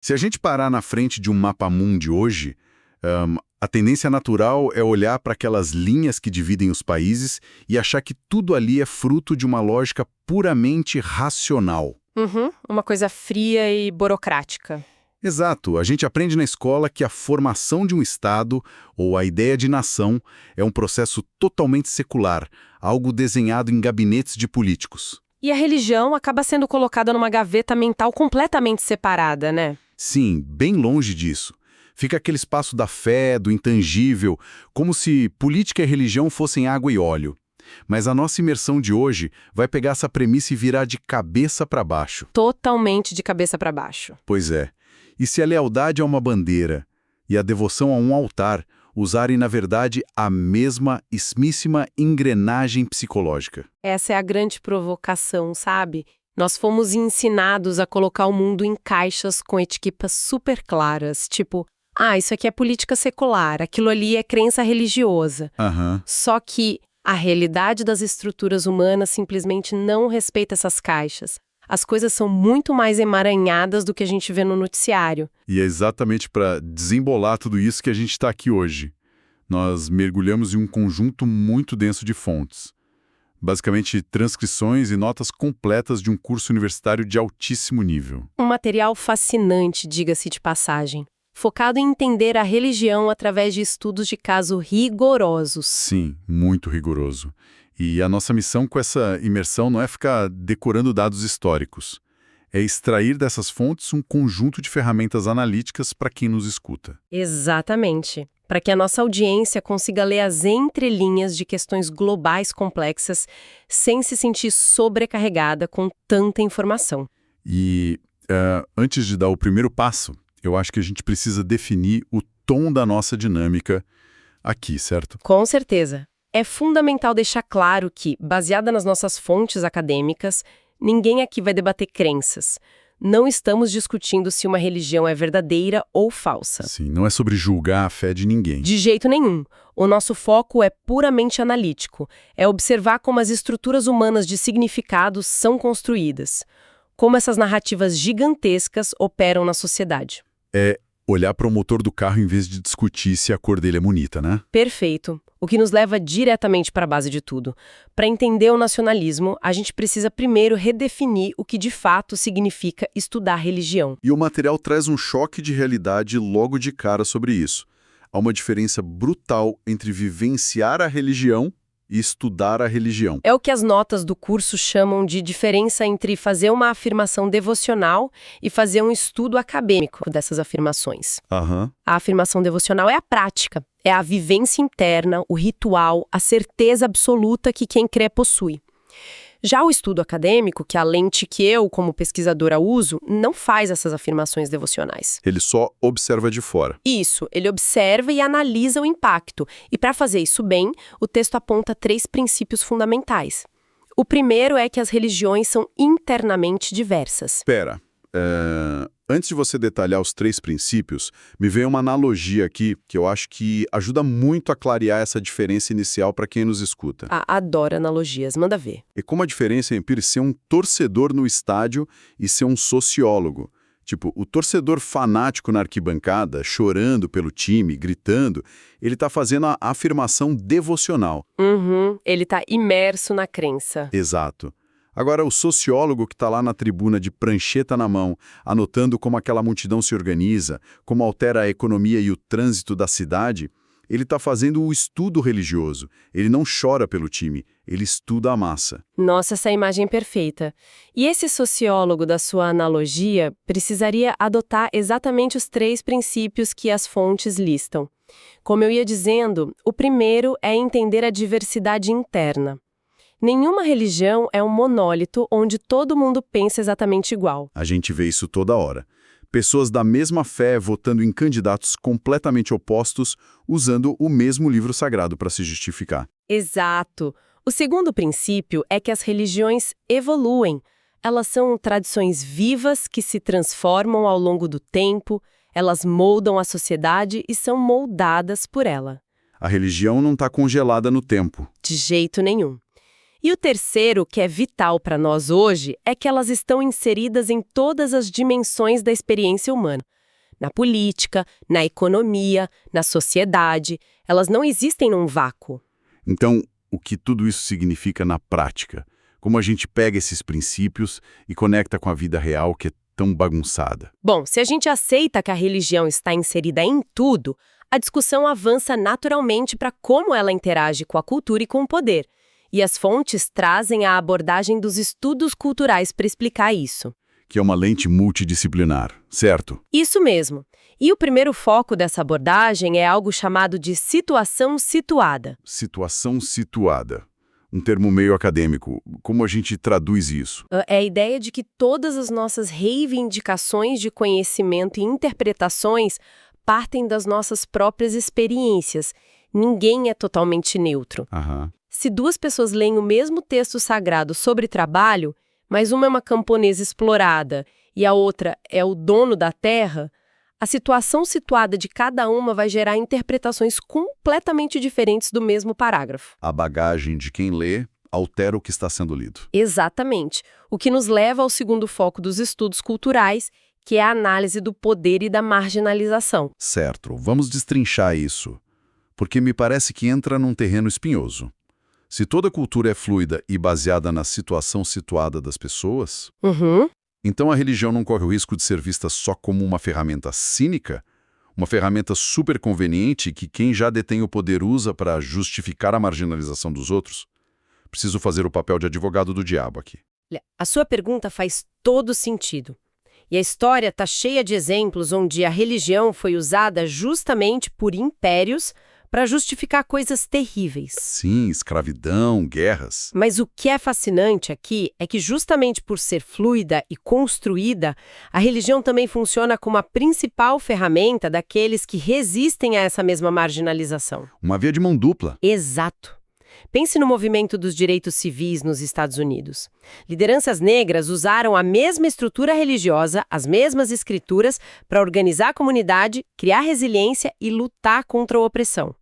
Se a gente parar na frente de um mapa-mundi hoje, a tendência natural é olhar para aquelas linhas que dividem os países e achar que tudo ali é fruto de uma lógica puramente racional. Uhum, uma coisa fria e burocrática. Exato. A gente aprende na escola que a formação de um Estado, ou a ideia de nação, é um processo totalmente secular, algo desenhado em gabinetes de políticos. E a religião acaba sendo colocada numa gaveta mental completamente separada, né? Sim, bem longe disso. Fica aquele espaço da fé, do intangível, como se política e religião fossem água e óleo. Mas a nossa imersão de hoje vai pegar essa premissa e virar de cabeça para baixo. Totalmente de cabeça para baixo. Pois é. E se a lealdade é uma bandeira e a devoção a um altar usarem, na verdade, a mesmíssima engrenagem psicológica? Essa é a grande provocação, sabe? Nós fomos ensinados a colocar o mundo em caixas com etiquetas super claras, tipo, isso aqui é política secular, aquilo ali é crença religiosa. Aham. Só que a realidade das estruturas humanas simplesmente não respeita essas caixas. As coisas são muito mais emaranhadas do que a gente vê no noticiário. E é exatamente para desembolar tudo isso que a gente está aqui hoje. Nós mergulhamos em um conjunto muito denso de fontes. Basicamente, transcrições e notas completas de um curso universitário de altíssimo nível. Um material fascinante, diga-se de passagem, focado em entender a religião através de estudos de caso rigorosos. Sim, muito rigoroso. E a nossa missão com essa imersão não é ficar decorando dados históricos. É extrair dessas fontes um conjunto de ferramentas analíticas para quem nos escuta. Exatamente. Para que a nossa audiência consiga ler as entrelinhas de questões globais complexas sem se sentir sobrecarregada com tanta informação. E antes de dar o primeiro passo, eu acho que a gente precisa definir o tom da nossa dinâmica aqui, certo? Com certeza. É fundamental deixar claro que, baseada nas nossas fontes acadêmicas, ninguém aqui vai debater crenças. Não estamos discutindo se uma religião é verdadeira ou falsa. Sim, não é sobre julgar a fé de ninguém. De jeito nenhum. O nosso foco é puramente analítico. É observar como as estruturas humanas de significados são construídas. Como essas narrativas gigantescas operam na sociedade. É olhar para o motor do carro em vez de discutir se a cor dele é bonita, né? Perfeito. O que nos leva diretamente para a base de tudo. Para entender o nacionalismo, a gente precisa primeiro redefinir o que de fato significa estudar religião. E o material traz um choque de realidade logo de cara sobre isso. Há uma diferença brutal entre vivenciar a religião e estudar a religião. É o que as notas do curso chamam de diferença entre fazer uma afirmação devocional e fazer um estudo acadêmico dessas afirmações. Aham. A afirmação devocional é a prática, é a vivência interna, o ritual, a certeza absoluta que quem crê possui. Já o estudo acadêmico, que é a lente que eu, como pesquisadora, uso, não faz essas afirmações devocionais. Ele só observa de fora. Isso, ele observa e analisa o impacto. E para fazer isso bem, o texto aponta 3 princípios fundamentais. O primeiro é que as religiões são internamente diversas. Espera, antes de você detalhar os 3 princípios, me veio uma analogia aqui que eu acho que ajuda muito a clarear essa diferença inicial para quem nos escuta. Adoro analogias, manda ver. É como a diferença entre ser um torcedor no estádio e ser um sociólogo. Tipo, o torcedor fanático na arquibancada, chorando pelo time, gritando, ele está fazendo a afirmação devocional. Ele está imerso na crença. Exato. Agora, o sociólogo que está lá na tribuna de prancheta na mão, anotando como aquela multidão se organiza, como altera a economia e o trânsito da cidade, ele está fazendo o estudo religioso. Ele não chora pelo time, ele estuda a massa. Nossa, essa imagem é perfeita. E esse sociólogo da sua analogia precisaria adotar exatamente os 3 princípios que as fontes listam. Como eu ia dizendo, o primeiro é entender a diversidade interna. Nenhuma religião é um monólito onde todo mundo pensa exatamente igual. A gente vê isso toda hora. Pessoas da mesma fé votando em candidatos completamente opostos, usando o mesmo livro sagrado para se justificar. Exato. O segundo princípio é que as religiões evoluem. Elas são tradições vivas que se transformam ao longo do tempo, elas moldam a sociedade e são moldadas por ela. A religião não está congelada no tempo. De jeito nenhum. E o terceiro, que é vital para nós hoje, é que elas estão inseridas em todas as dimensões da experiência humana. Na política, na economia, na sociedade. Elas não existem num vácuo. Então, o que tudo isso significa na prática? Como a gente pega esses princípios e conecta com a vida real que é tão bagunçada? Bom, se a gente aceita que a religião está inserida em tudo, a discussão avança naturalmente para como ela interage com a cultura e com o poder. E as fontes trazem a abordagem dos estudos culturais para explicar isso. Que é uma lente multidisciplinar, certo? Isso mesmo. E o primeiro foco dessa abordagem é algo chamado de situação situada. Situação situada. Um termo meio acadêmico. Como a gente traduz isso? É a ideia de que todas as nossas reivindicações de conhecimento e interpretações partem das nossas próprias experiências. Ninguém é totalmente neutro. Aham. Se duas pessoas leem o mesmo texto sagrado sobre trabalho, mas uma é uma camponesa explorada e a outra é o dono da terra, a situação situada de cada uma vai gerar interpretações completamente diferentes do mesmo parágrafo. A bagagem de quem lê altera o que está sendo lido. Exatamente. O que nos leva ao segundo foco dos estudos culturais, que é a análise do poder e da marginalização. Certo. Vamos destrinchar isso. Porque me parece que entra num terreno espinhoso. Se toda cultura é fluida e baseada na situação situada das pessoas, então a religião não corre o risco de ser vista só como uma ferramenta cínica, uma ferramenta super conveniente que quem já detém o poder usa para justificar a marginalização dos outros. Preciso fazer o papel de advogado do diabo aqui. A sua pergunta faz todo sentido. E a história está cheia de exemplos onde a religião foi usada justamente por impérios para justificar coisas terríveis. Sim, escravidão, guerras. Mas o que é fascinante aqui é que justamente por ser fluida e construída, a religião também funciona como a principal ferramenta daqueles que resistem a essa mesma marginalização. Uma via de mão dupla. Exato. Pense no movimento dos direitos civis nos Estados Unidos. Lideranças negras usaram a mesma estrutura religiosa, as mesmas escrituras, para organizar a comunidade, criar resiliência e lutar contra a opressão.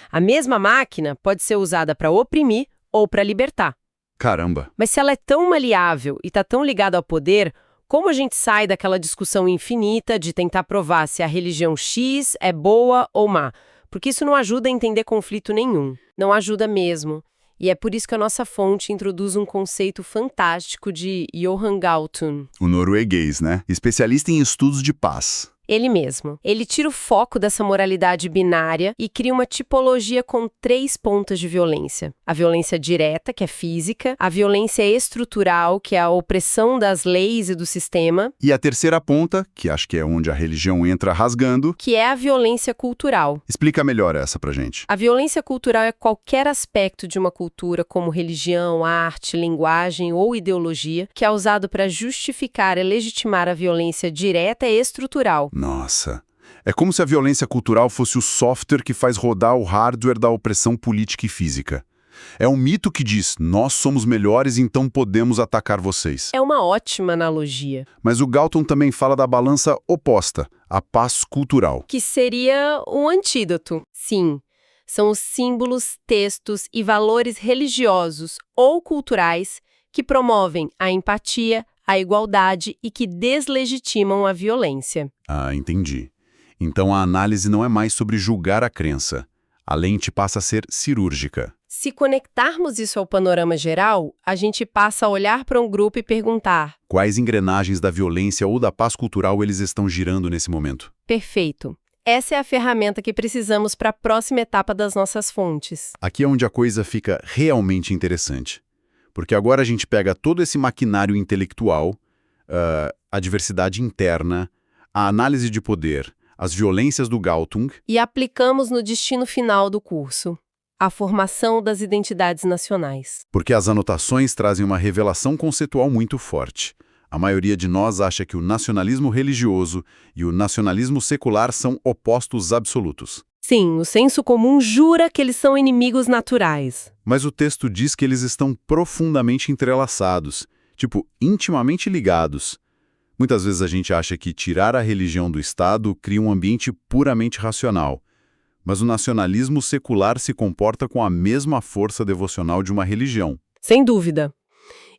A mesma máquina pode ser usada para oprimir ou para libertar. Caramba! Mas se ela é tão maleável e está tão ligada ao poder, como a gente sai daquela discussão infinita de tentar provar se a religião X é boa ou má? Porque isso não ajuda a entender conflito nenhum. Não ajuda mesmo. E é por isso que a nossa fonte introduz um conceito fantástico de Johan Galtung. O norueguês, né? Especialista em estudos de paz. Ele mesmo. Ele tira o foco dessa moralidade binária e cria uma tipologia com 3 pontas de violência. A violência direta, que é física, a violência estrutural, que é a opressão das leis e do sistema, E a terceira ponta, que acho que é onde a religião entra rasgando. que é a violência cultural. Explica melhor essa pra gente. A violência cultural é qualquer aspecto de uma cultura, como religião, arte, linguagem ou ideologia, que é usado para justificar e legitimar a violência direta e estrutural. Nossa, é como se a violência cultural fosse o software que faz rodar o hardware da opressão política e física. É um mito que diz, nós somos melhores, então podemos atacar vocês. É uma ótima analogia. Mas o Galton também fala da balança oposta, a paz cultural. Que seria um antídoto. Sim, são os símbolos, textos e valores religiosos ou culturais que promovem a empatia, a igualdade e que deslegitimam a violência. Ah, entendi. Então a análise não é mais sobre julgar a crença. A lente passa a ser cirúrgica. Se conectarmos isso ao panorama geral, a gente passa a olhar para um grupo e perguntar: Quais engrenagens da violência ou da paz cultural eles estão girando nesse momento? perfeito. Essa é a ferramenta que precisamos para a próxima etapa das nossas fontes. Aqui é onde a coisa fica realmente interessante. Porque agora a gente pega todo esse maquinário intelectual, a diversidade interna, a análise de poder, as violências do Galtung. E aplicamos no destino final do curso: a formação das identidades nacionais. Porque as anotações trazem uma revelação conceitual muito forte. A maioria de nós acha que o nacionalismo religioso e o nacionalismo secular são opostos absolutos. Sim, o senso comum jura que eles são inimigos naturais. Mas o texto diz que eles estão profundamente entrelaçados, tipo, intimamente ligados. Muitas vezes a gente acha que tirar a religião do Estado cria um ambiente puramente racional. Mas o nacionalismo secular se comporta com a mesma força devocional de uma religião. Sem dúvida.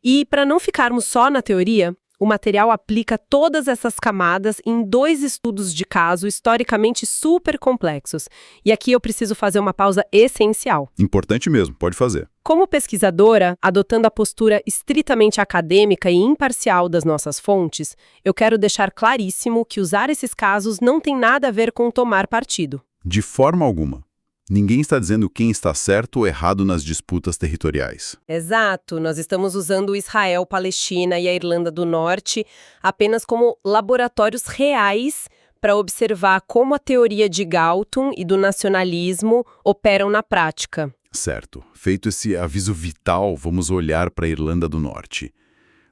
E para não ficarmos só na teoria, o material aplica todas essas camadas em 2 estudos de caso historicamente super complexos. E aqui eu preciso fazer uma pausa essencial. Importante mesmo, pode fazer. Como pesquisadora, adotando a postura estritamente acadêmica e imparcial das nossas fontes, eu quero deixar claríssimo que usar esses casos não tem nada a ver com tomar partido. De forma alguma. Ninguém está dizendo quem está certo ou errado nas disputas territoriais. Exato, nós estamos usando Israel, Palestina e a Irlanda do Norte apenas como laboratórios reais para observar como a teoria de Galton e do nacionalismo operam na prática. Certo. Feito esse aviso vital, vamos olhar para a Irlanda do Norte.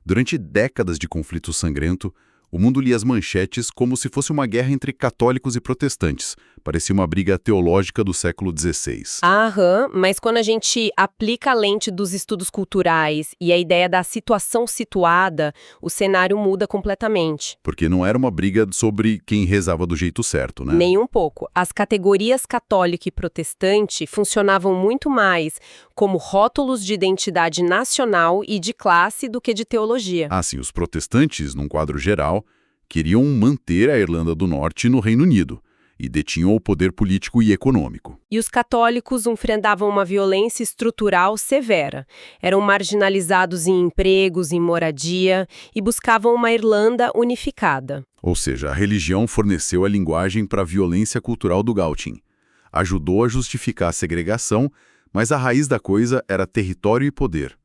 Durante décadas de conflito sangrento, o mundo lia as manchetes como se fosse uma guerra entre católicos e protestantes. Parecia uma briga teológica do século XVI. Aham, mas quando a gente aplica a lente dos estudos culturais e a ideia da situação situada, o cenário muda completamente. Porque não era uma briga sobre quem rezava do jeito certo, né? Nem um pouco. As categorias católica e protestante funcionavam muito mais como rótulos de identidade nacional e de classe do que de teologia. Assim, os protestantes, num quadro geral, queriam manter a Irlanda do Norte no Reino Unido e detinham o poder político e econômico. E os católicos enfrentavam uma violência estrutural severa. Eram marginalizados em empregos, em moradia e buscavam uma Irlanda unificada. Ou seja, a religião forneceu a linguagem para a violência cultural do Galting. Ajudou a justificar a segregação, mas a raiz da coisa era território e poder.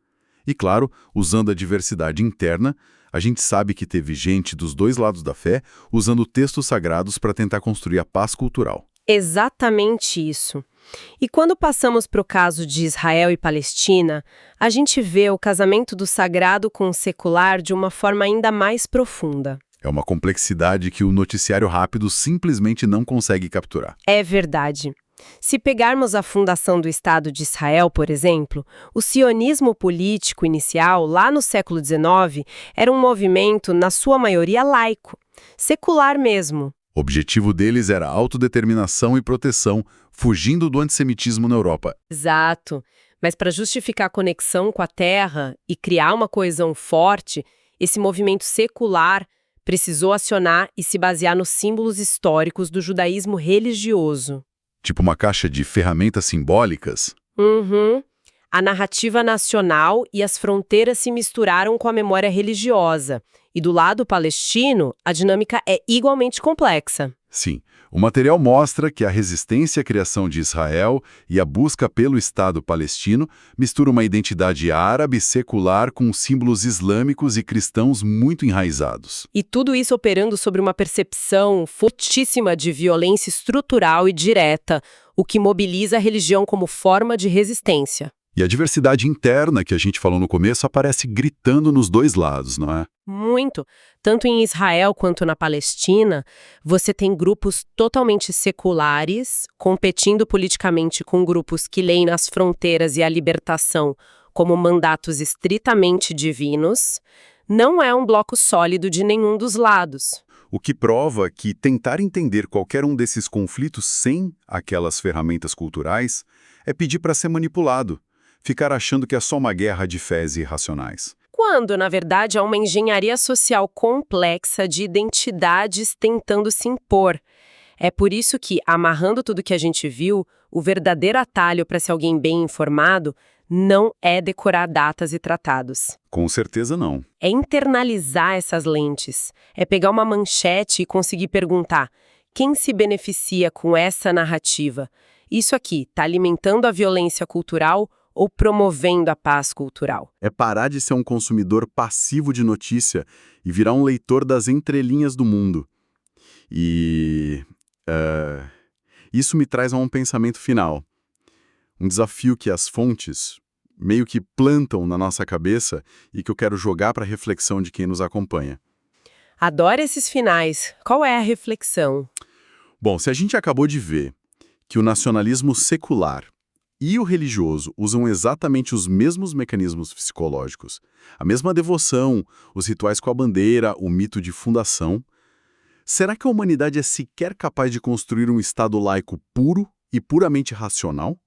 E claro, usando a diversidade interna, a gente sabe que teve gente dos 2 lados da fé usando textos sagrados para tentar construir a paz cultural. Exatamente isso. E quando passamos para o caso de Israel e Palestina, a gente vê o casamento do sagrado com o secular de uma forma ainda mais profunda. É uma complexidade que o noticiário rápido simplesmente não consegue capturar. É verdade. Se pegarmos a fundação do Estado de Israel, por exemplo, o sionismo político inicial, lá no século XIX, era um movimento, na sua maioria, laico, secular mesmo. O objetivo deles era autodeterminação e proteção, fugindo do antissemitismo na Europa. Exato. Mas para justificar a conexão com a terra e criar uma coesão forte, esse movimento secular precisou acionar e se basear nos símbolos históricos do judaísmo religioso. Tipo uma caixa de ferramentas simbólicas? Uhum. A narrativa nacional e as fronteiras se misturaram com a memória religiosa. E do lado palestino, a dinâmica é igualmente complexa. Sim. O material mostra que a resistência à criação de Israel e a busca pelo Estado palestino mistura uma identidade árabe secular com símbolos islâmicos e cristãos muito enraizados. E tudo isso operando sobre uma percepção fortíssima de violência estrutural e direta, o que mobiliza a religião como forma de resistência. E a diversidade interna que a gente falou no começo aparece gritando nos 2 lados, não é? Muito. Tanto em Israel quanto na Palestina, você tem grupos totalmente seculares, competindo politicamente com grupos que leem nas fronteiras e a libertação como mandatos estritamente divinos. Não é um bloco sólido de nenhum dos lados. O que prova que tentar entender qualquer um desses conflitos sem aquelas ferramentas culturais é pedir para ser manipulado, ficar achando que é só uma guerra de fés irracionais. Quando, na verdade, há uma engenharia social complexa de identidades tentando se impor. É por isso que, amarrando tudo que a gente viu, o verdadeiro atalho para ser alguém bem informado não é decorar datas e tratados. Com certeza não. É internalizar essas lentes. É pegar uma manchete e conseguir perguntar: quem se beneficia com essa narrativa? Isso aqui está alimentando a violência cultural ou promovendo a paz cultural? É parar de ser um consumidor passivo de notícia e virar um leitor das entrelinhas do mundo. E isso me traz a um pensamento final. Um desafio que as fontes meio que plantam na nossa cabeça e que eu quero jogar para a reflexão de quem nos acompanha. Adoro esses finais. Qual é a reflexão? Bom, se a gente acabou de ver que o nacionalismo secular e o religioso usam exatamente os mesmos mecanismos psicológicos, a mesma devoção, os rituais com a bandeira, o mito de fundação, será que a humanidade é sequer capaz de construir um Estado laico puro e puramente racional?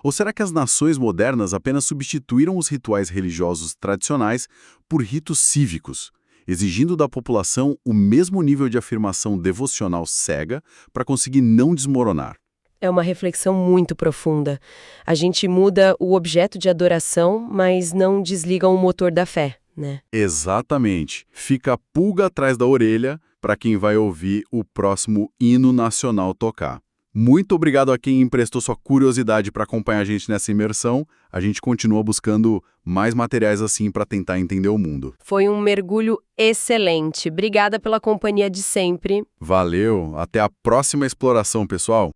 Ou será que as nações modernas apenas substituíram os rituais religiosos tradicionais por ritos cívicos, exigindo da população o mesmo nível de afirmação devocional cega para conseguir não desmoronar? É uma reflexão muito profunda. A gente muda o objeto de adoração, mas não desliga o motor da fé, né? Exatamente. Fica a pulga atrás da orelha para quem vai ouvir o próximo hino nacional tocar. Muito obrigado a quem emprestou sua curiosidade para acompanhar a gente nessa imersão. A gente continua buscando mais materiais assim para tentar entender o mundo. Foi um mergulho excelente. Obrigada pela companhia de sempre. Valeu, até a próxima exploração, pessoal!